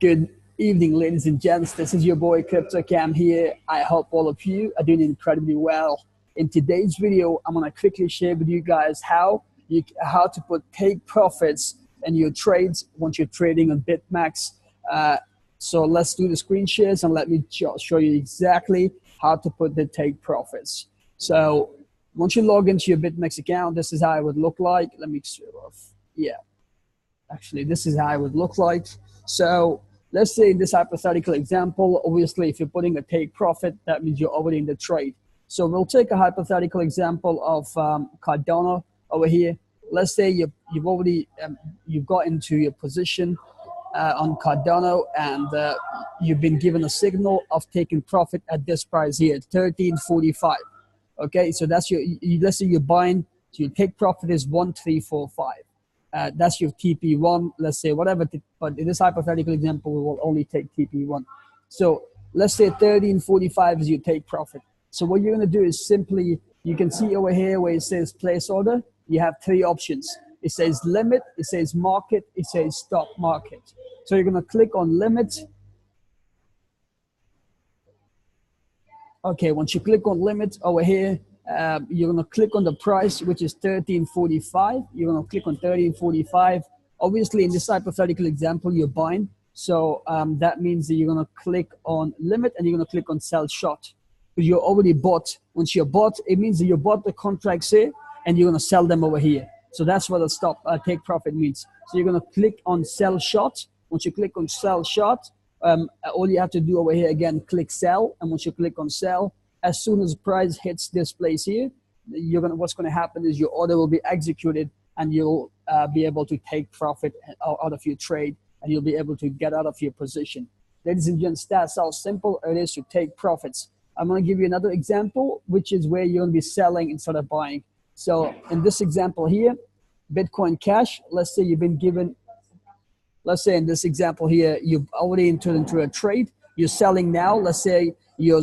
Good evening, ladies and gents. This is your boy Crypto Cam here. I hope all of you are doing incredibly well. In today's video, I'm gonna quickly share with you guys how to take profits in your trades once you're trading on Bitmex. So let's do the screen shares and let me show you exactly how to take profits. So once you log into your Bitmex account, this is how it would look like. Let me show off. Yeah, actually, this is how it would look like. So let's say in this hypothetical example, obviously, if you're putting a take profit, that means you're already in the trade. So we'll take a hypothetical example of Cardano over here. Let's say you've got into your position on Cardano and you've been given a signal of taking profit at this price here, 13.45. Okay, so that's let's say you're buying, so your take profit is 1345. That's your TP1, let's say, whatever, but in this hypothetical example, we will only take TP1. So let's say 1345 is your take profit. So what you're gonna do is simply, you can see over here where it says place order, you have three options. It says limit, it says market, it says stop market. So you're gonna click on limit. Okay, once you click on limit over here, you're gonna click on the price, which is 1345. You're gonna click on 1345. Obviously, in this hypothetical example, you're buying. So that means that you're gonna click on limit and you're gonna click on sell short. Because you're already bought. Once you're bought, it means that you bought the contracts here and you're gonna sell them over here. So that's what a stop take profit means. So you're gonna click on sell short. Once you click on sell short, all you have to do over here again, click sell, and once you click on sell, as soon as the price hits this place here, what's gonna happen is your order will be executed, and you'll be able to take profit out of your trade, and you'll be able to get out of your position. Ladies and gents, that's how simple it is to take profits. I'm gonna give you another example, which is where you're gonna be selling instead of buying. So in this example here, Bitcoin Cash, let's say you've been given. Let's say in this example here, you've already entered into a trade. You're selling now. Let's say your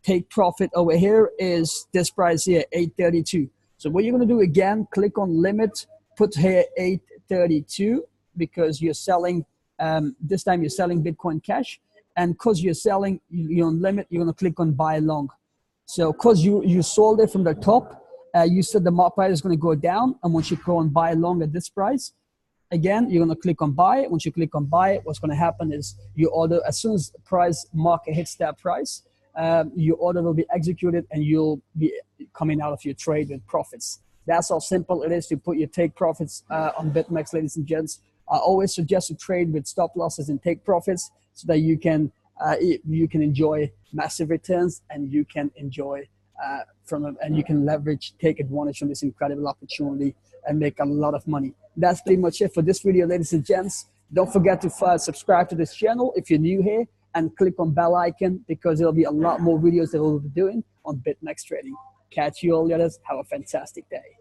take profit over here is this price here, 832. So what you're going to do again, click on limit, put here 832 because you're selling, this time you're selling Bitcoin Cash. And because you're selling, you're on limit, you're going to click on buy long. So because you sold it from the top, you said the price is going to go down. And once you go on buy long at this price, again, you're going to click on buy. Once you click on buy, what's going to happen is your order, as soon as the price market hits that price, your order will be executed and you'll be coming out of your trade with profits. That's how simple it is to put your take profits on Bitmex, ladies and gents. I always suggest to trade with stop losses and take profits so that you can enjoy massive returns and you can enjoy and you can take advantage from this incredible opportunity and make a lot of money. That's pretty much it for this video, ladies and gents. Don't forget to subscribe to this channel if you're new here and click on bell icon because there'll be a lot more videos that we'll be doing on Bitmex trading. Catch you all later. Have a fantastic day.